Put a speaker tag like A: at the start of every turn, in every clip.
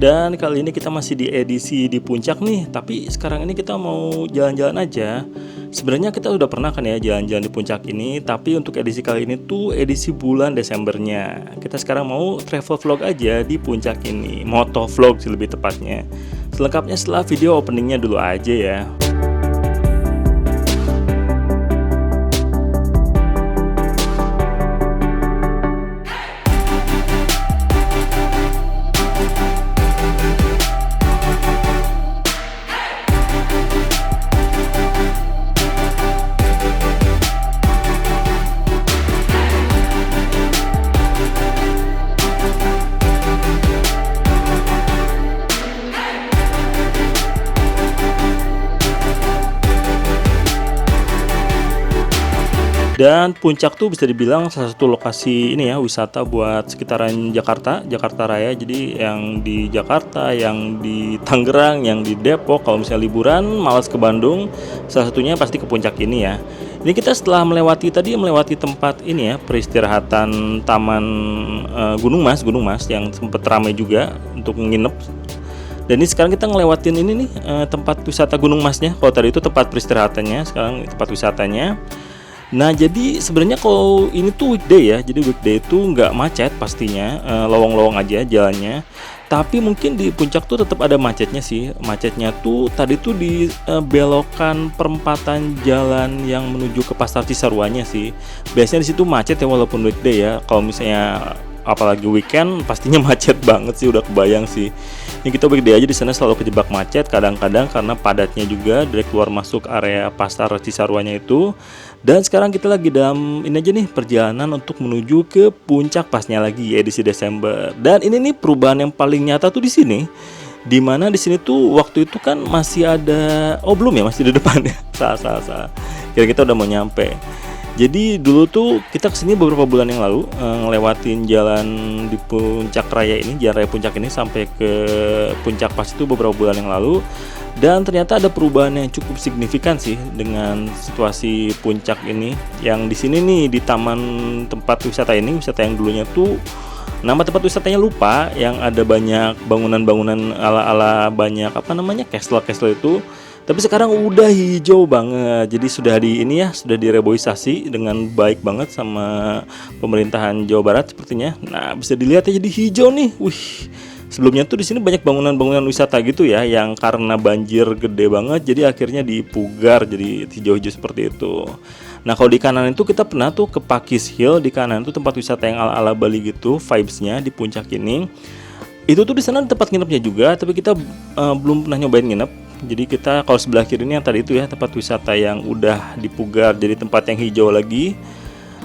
A: Dan kali ini kita masih di edisi di puncak nih, tapi sekarang ini kita mau jalan-jalan aja. Sebenarnya kita udah pernah kan ya jalan-jalan di puncak ini, tapi untuk edisi kali ini tuh edisi bulan Desembernya. Kita sekarang mau travel vlog aja di puncak ini, moto vlog sih lebih tepatnya. Selengkapnya setelah video openingnya dulu aja ya. Dan puncak tuh bisa dibilang salah satu lokasi ini ya wisata buat sekitaran Jakarta Raya. Jadi yang di Jakarta, yang di Tangerang, yang di Depok, kalau misalnya liburan malas ke Bandung, salah satunya pasti ke puncak ini ya. Ini kita setelah melewati tempat ini ya, peristirahatan Taman Gunung Mas yang sempat ramai juga untuk nginep. Dan ini sekarang kita ngelewatin ini nih tempat wisata Gunung Masnya. Kalau tadi itu tempat peristirahatannya, sekarang tempat wisatanya. Nah, jadi sebenarnya kalau ini tuh weekday ya, jadi weekday itu nggak macet pastinya, lowong-lowong aja jalannya. Tapi mungkin di puncak tuh tetap ada macetnya sih. Macetnya tuh tadi tuh di belokan perempatan jalan yang menuju ke Pasar Cisarua-nya sih. Biasanya di situ macet ya walaupun weekday ya. Kalau misalnya apalagi weekend pastinya macet banget sih, udah kebayang sih. Ini kita weekday aja di sana selalu kejebak macet kadang-kadang karena padatnya juga dari keluar masuk area Pasar Cisarua-nya itu. Dan sekarang kita lagi dalam ini aja nih perjalanan untuk menuju ke puncak pasnya lagi edisi Desember. Dan ini nih perubahan yang paling nyata tuh di sini. Dimana di sini tuh waktu itu kan masih ada belum ya, masih di depan ya. Salah. Kira kita udah mau nyampe. Jadi dulu tuh kita kesini beberapa bulan yang lalu ngelewatin jalan di puncak raya ini, jalan raya puncak ini sampai ke puncak pas itu beberapa bulan yang lalu. Dan ternyata ada perubahan yang cukup signifikan sih dengan situasi puncak ini. Yang di sini nih di taman tempat wisata ini, wisata yang dulunya tuh nama tempat wisatanya lupa, yang ada banyak bangunan-bangunan ala-ala banyak castle itu. Tapi sekarang udah hijau banget. Jadi sudah sudah direboisasi dengan baik banget sama pemerintahan Jawa Barat sepertinya. Nah, bisa dilihat ya jadi hijau nih. Wih. Sebelumnya tuh di sini banyak bangunan-bangunan wisata gitu ya, yang karena banjir gede banget jadi akhirnya dipugar jadi hijau-hijau seperti itu. Nah, kalau di kanan itu kita pernah tuh ke Pakis Hill, di kanan itu tempat wisata yang ala-ala Bali gitu, vibes-nya di puncak ini. Itu tuh di sana tempat nginepnya juga, tapi kita belum pernah nyobain nginep. Jadi kita kalau sebelah kiri ini yang tadi itu ya tempat wisata yang udah dipugar jadi tempat yang hijau lagi.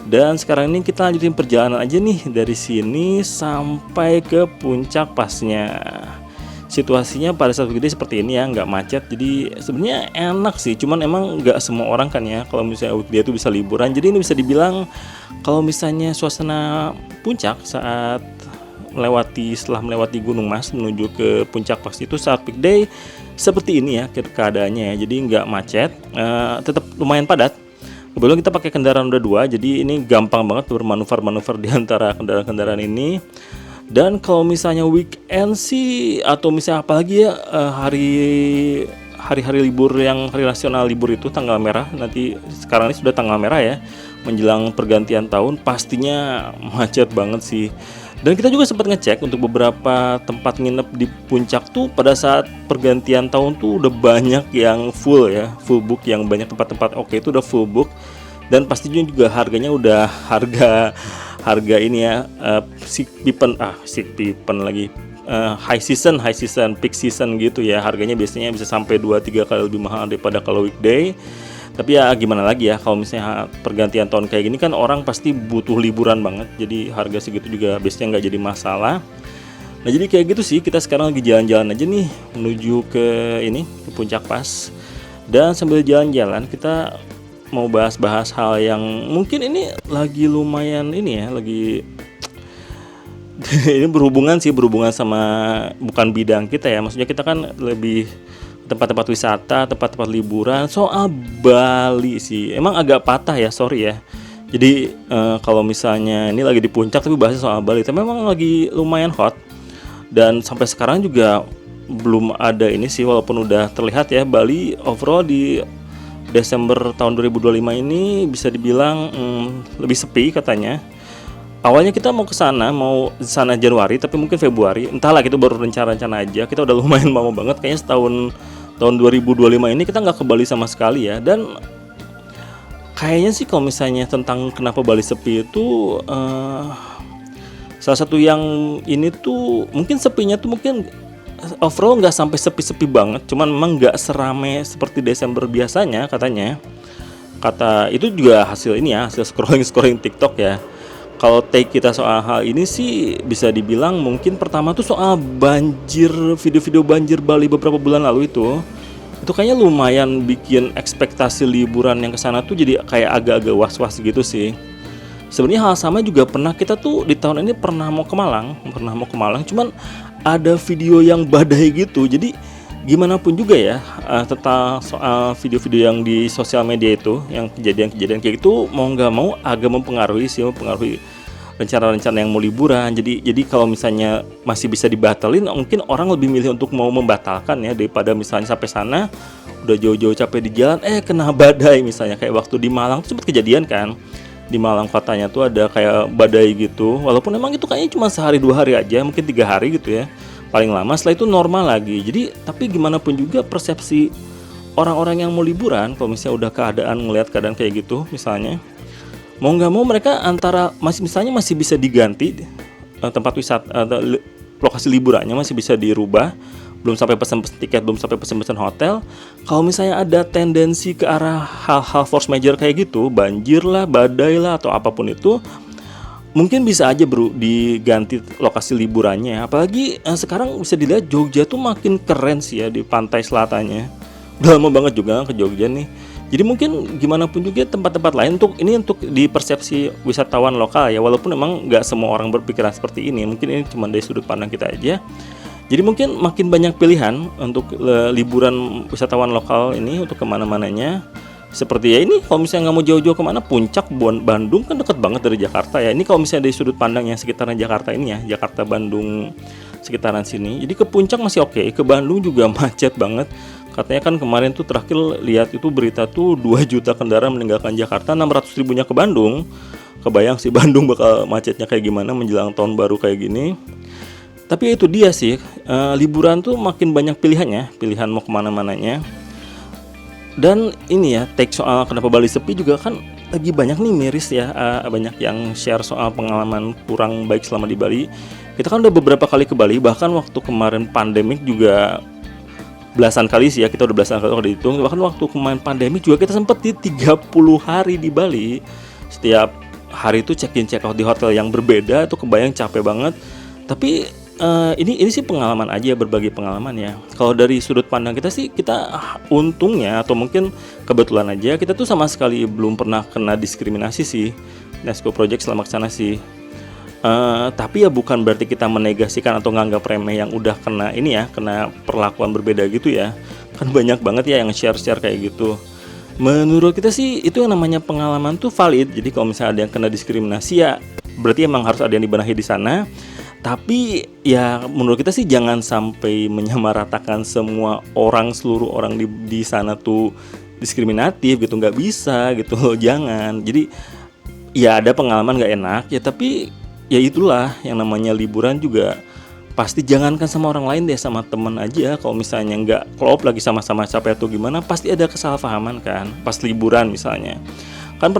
A: Dan sekarang ini kita lanjutin perjalanan aja nih dari sini sampai ke puncak pasnya. Situasinya pada saat weekday seperti ini ya, nggak macet. Jadi sebenarnya enak sih, cuman emang nggak semua orang kan ya kalau misalnya weekday itu bisa liburan. Jadi ini bisa dibilang kalau misalnya suasana puncak saat setelah melewati Gunung Mas menuju ke puncak pas itu saat weekday seperti ini ya keadaannya ya. Jadi nggak macet, tetap lumayan padat. Kebetulan kita pakai kendaraan roda 2, jadi ini gampang banget bermanuver-manuver di antara kendaraan-kendaraan ini. Dan kalau misalnya weekend sih atau misalnya apalagi ya hari-hari libur yang hari nasional libur itu tanggal merah, nanti sekarang ini sudah tanggal merah ya, menjelang pergantian tahun pastinya macet banget sih. Dan kita juga sempat ngecek untuk beberapa tempat nginep di puncak tuh pada saat pergantian tahun tuh udah banyak yang full ya, full book, yang banyak tempat-tempat oke itu udah full book. Dan pastinya juga harganya udah harga ini ya, high season, peak season gitu ya. Harganya biasanya bisa sampai 2-3 kali lebih mahal daripada kalau weekday. Tapi ya gimana lagi ya, kalau misalnya pergantian tahun kayak gini kan orang pasti butuh liburan banget. Jadi harga segitu juga biasanya nggak jadi masalah. Nah, jadi kayak gitu sih, kita sekarang lagi jalan-jalan aja nih menuju ke puncak pas. Dan sambil jalan-jalan kita mau bahas-bahas hal yang mungkin ini lagi lumayan ini ya, lagi ini berhubungan sama bukan bidang kita ya. Maksudnya kita kan lebih tempat-tempat wisata, tempat-tempat liburan. Soal Bali sih emang agak patah ya, sorry ya. Jadi kalau misalnya ini lagi di puncak tapi bahasnya soal Bali, tapi memang lagi lumayan hot. Dan sampai sekarang juga belum ada ini sih, walaupun udah terlihat ya Bali overall di Desember tahun 2025 ini bisa dibilang lebih sepi katanya. Awalnya kita mau ke sana, mau di sana Januari, tapi mungkin Februari, entahlah, kita baru rencana-rencana aja. Kita udah lumayan lama banget, kayaknya tahun 2025 ini kita nggak ke Bali sama sekali ya. Dan kayaknya sih kalau misalnya tentang kenapa Bali sepi itu, salah satu yang ini tuh mungkin sepinya tuh mungkin overall nggak sampai sepi-sepi banget, cuman memang nggak serame seperti Desember biasanya katanya. Kata itu juga hasil ini ya, hasil scrolling TikTok ya. Kalau take kita soal hal ini sih bisa dibilang mungkin pertama tuh soal banjir, video-video banjir Bali beberapa bulan lalu itu kayaknya lumayan bikin ekspektasi liburan yang kesana tuh jadi kayak agak-agak was-was gitu sih. Sebenarnya hal sama juga pernah kita tuh di tahun ini pernah mau ke Malang, cuman ada video yang badai gitu. Jadi gimana pun juga ya, tentang soal video-video yang di sosial media itu, yang kejadian-kejadian kayak gitu mau nggak mau agak mempengaruhi rencana-rencana yang mau liburan. Jadi kalau misalnya masih bisa dibatalin, mungkin orang lebih milih untuk mau membatalkan ya, daripada misalnya sampai sana udah jauh-jauh capek di jalan kena badai. Misalnya kayak waktu di Malang tuh sempat kejadian kan, di Malang kotanya tuh ada kayak badai gitu, walaupun emang itu kayaknya cuma sehari 2 hari aja, mungkin 3 hari gitu ya paling lama, setelah itu normal lagi. Jadi tapi gimana pun juga persepsi orang-orang yang mau liburan, kalau misalnya udah ngelihat keadaan kayak gitu, misalnya mau nggak mau mereka antara masih bisa diganti tempat wisata atau lokasi liburannya masih bisa dirubah, belum sampai pesan tiket, belum sampai pesan hotel. Kalau misalnya ada tendensi ke arah hal-hal force major kayak gitu, banjir lah, badai lah, atau apapun itu, mungkin bisa aja bro diganti lokasi liburannya. Apalagi sekarang bisa dilihat Jogja tuh makin keren sih ya di pantai selatannya. Udah lama banget juga ke Jogja nih. Jadi mungkin gimana pun juga tempat-tempat lain untuk di persepsi wisatawan lokal ya, walaupun memang nggak semua orang berpikiran seperti ini. Mungkin ini cuma dari sudut pandang kita aja. Jadi mungkin makin banyak pilihan untuk liburan wisatawan lokal ini untuk kemana-mananya. Seperti ya ini, kalau misalnya nggak mau jauh-jauh kemana, Puncak, Bandung kan deket banget dari Jakarta ya. Ini kalau misalnya dari sudut pandang yang sekitaran Jakarta ini ya, Jakarta, Bandung, sekitaran sini. Jadi ke Puncak masih oke, ke Bandung juga macet banget. Katanya kan kemarin tuh terakhir lihat itu berita tuh 2 juta kendaraan meninggalkan Jakarta, 600 ribunya ke Bandung. Kebayang sih Bandung bakal macetnya kayak gimana menjelang tahun baru kayak gini. Tapi itu dia sih, liburan tuh makin banyak pilihan mau kemana-mananya. Dan ini ya, take soal kenapa Bali sepi juga kan lagi banyak nih miris ya, banyak yang share soal pengalaman kurang baik selama di Bali. Kita kan udah beberapa kali ke Bali, bahkan waktu kemarin pandemik juga belasan kali sih ya, kita udah belasan kali kalau dihitung. Bahkan waktu kemarin pandemik juga kita sempet di 30 hari di Bali. Setiap hari itu check in check out di hotel yang berbeda, itu kebayang capek banget. Tapi ini sih pengalaman aja, berbagi pengalaman ya. Kalau dari sudut pandang kita sih, kita untungnya atau mungkin kebetulan aja kita tuh sama sekali belum pernah kena diskriminasi sih Nesco Project selama kesana sih. Tapi ya bukan berarti kita menegasikan atau nganggap remeh yang udah kena kena perlakuan berbeda gitu ya. Kan banyak banget ya yang share kayak gitu. Menurut kita sih itu yang namanya pengalaman tuh valid. Jadi kalau misalnya ada yang kena diskriminasi ya berarti emang harus ada yang dibenahi di sana. Tapi ya menurut kita sih jangan sampai menyamaratakan seluruh orang di sana tuh diskriminatif gitu, nggak bisa gitu loh, jangan. Jadi ya ada pengalaman nggak enak ya, tapi ya itulah yang namanya liburan juga. Pasti jangankan sama orang lain deh, sama temen aja. Kalau misalnya nggak klop lagi sama-sama capek atau gimana, pasti ada kesalahpahaman kan pas liburan misalnya. Kan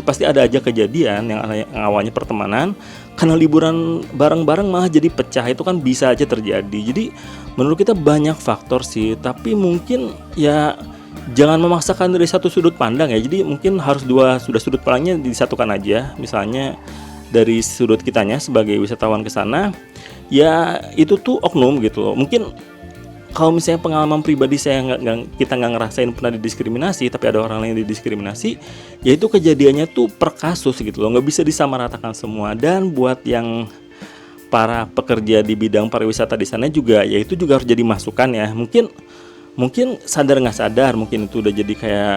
A: pasti ada aja kejadian yang awalnya pertemanan karena liburan bareng-bareng malah jadi pecah. Itu kan bisa aja terjadi. Jadi menurut kita banyak faktor sih, tapi mungkin ya jangan memaksakan dari satu sudut pandang ya. Jadi mungkin harus sudah sudut pandangnya disatukan aja. Misalnya dari sudut kitanya sebagai wisatawan ke sana, ya itu tuh oknum gitu loh. Mungkin kalau misalnya pengalaman pribadi kita nggak ngerasain pernah didiskriminasi, tapi ada orang lain yang didiskriminasi, ya itu kejadiannya tuh per kasus gitu loh, nggak bisa disamaratakan semua. Dan buat yang para pekerja di bidang pariwisata di sana juga, ya itu juga harus jadi masukan ya. Mungkin sadar nggak sadar, mungkin itu udah jadi kayak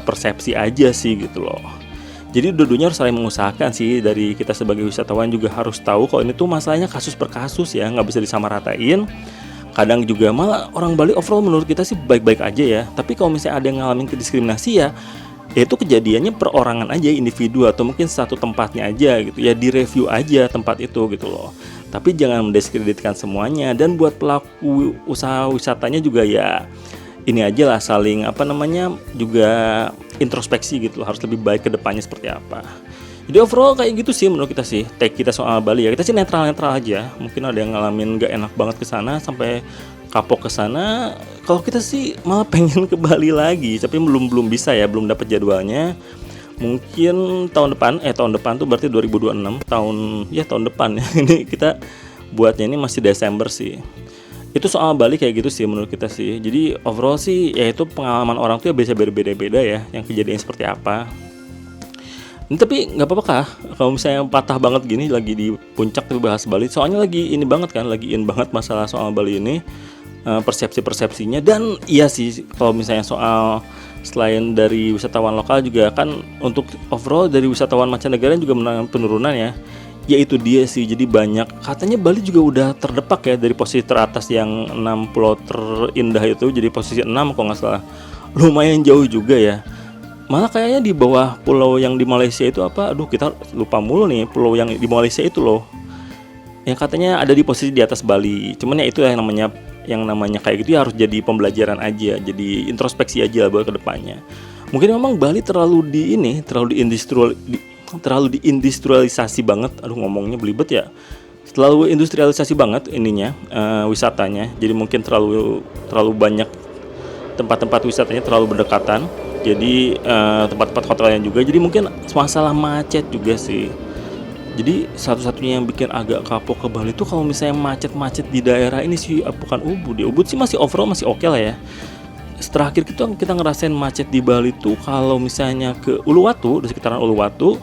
A: persepsi aja sih gitu loh. Jadi dua-duanya harus saling mengusahakan sih. Dari kita sebagai wisatawan juga harus tahu kalau ini tuh masalahnya kasus per kasus ya, nggak bisa disamaratain. Kadang juga malah orang Bali overall menurut kita sih baik-baik aja ya. Tapi kalau misalnya ada yang ngalamin diskriminasi ya itu kejadiannya perorangan aja, individu atau mungkin satu tempatnya aja gitu ya, direview aja tempat itu gitu loh. Tapi jangan mendiskreditkan semuanya. Dan buat pelaku usaha wisatanya juga ya ini aja lah, saling juga introspeksi gitu, harus lebih baik ke depannya seperti apa. Jadi overall kayak gitu sih menurut kita sih, take kita soal Bali ya. Kita sih netral-netral aja. Mungkin ada yang ngalamin gak enak banget ke sana sampai kapok ke sana. Kalau kita sih malah pengen ke Bali lagi, tapi belum bisa ya, belum dapat jadwalnya. Mungkin tahun depan tuh berarti 2026, tahun depan ya. Ini kita buatnya ini masih Desember sih. Itu soal Bali kayak gitu sih menurut kita sih. Jadi overall sih ya itu pengalaman orang tuh ya bisa berbeda-beda ya, yang kejadian seperti apa. Ini tapi nggak apa-apa kah kalau misalnya patah banget gini lagi di puncak tapi bahas Bali. Soalnya lagi in banget masalah soal Bali ini, persepsi-persepsinya. Dan iya sih kalau misalnya soal selain dari wisatawan lokal juga kan untuk overall dari wisatawan mancanegara juga mengalami penurunan ya. Ya itu dia sih, jadi banyak katanya Bali juga udah terdepak ya dari posisi teratas yang 6 pulau terindah itu jadi posisi 6 kalau nggak salah. Lumayan jauh juga ya. Malah kayaknya di bawah pulau yang di Malaysia itu apa? Aduh, kita lupa mulu nih pulau yang di Malaysia itu loh. Yang katanya ada di posisi di atas Bali. Cuman ya itu yang namanya kayak gitu ya harus jadi pembelajaran aja, jadi introspeksi aja buat kedepannya. Mungkin memang Bali terlalu diindustrialisasi banget. Aduh, ngomongnya belibet ya. Terlalu industrialisasi banget ininya, wisatanya. Jadi mungkin terlalu banyak tempat-tempat wisatanya terlalu berdekatan. Jadi tempat-tempat hotelnya juga. Jadi mungkin masalah macet juga sih. Jadi satu-satunya yang bikin agak kapok ke Bali itu kalau misalnya macet-macet di daerah ini sih, bukan Ubud. Di Ubud sih masih overall masih oke lah ya. Terakhir kita ngerasain macet di Bali tuh kalau misalnya ke Uluwatu, di sekitaran Uluwatu,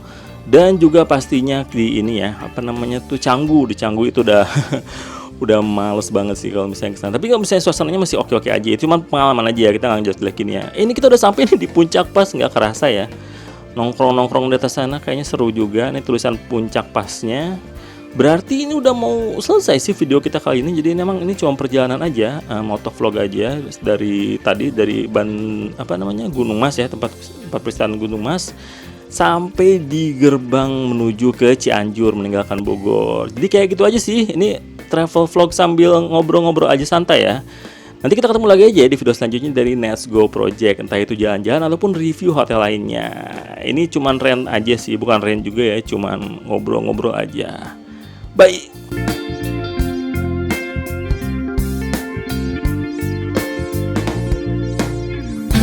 A: dan juga pastinya di ini ya, Canggu. Di Canggu itu udah udah males banget sih kalau misalnya kesana. Tapi kalau misalnya suasananya masih oke-oke aja, itu cuma pengalaman aja ya, kita nggak jelek-jelekin ya. Ini kita udah sampai nih di puncak pas, nggak kerasa ya. Nongkrong-nongkrong di atas sana kayaknya seru juga. Ini tulisan puncak pasnya. Berarti ini udah mau selesai sih video kita kali ini. Jadi memang ini cuma perjalanan aja, motovlog aja dari Gunung Mas ya, tempat wisata Gunung Mas, sampai di gerbang menuju ke Cianjur meninggalkan Bogor. Jadi kayak gitu aja sih. Ini travel vlog sambil ngobrol-ngobrol aja santai ya. Nanti kita ketemu lagi aja di video selanjutnya dari Let's Go Project, entah itu jalan-jalan ataupun review hotel lainnya. Ini cuman rant aja sih, bukan rant juga ya, cuman ngobrol-ngobrol aja. Bye.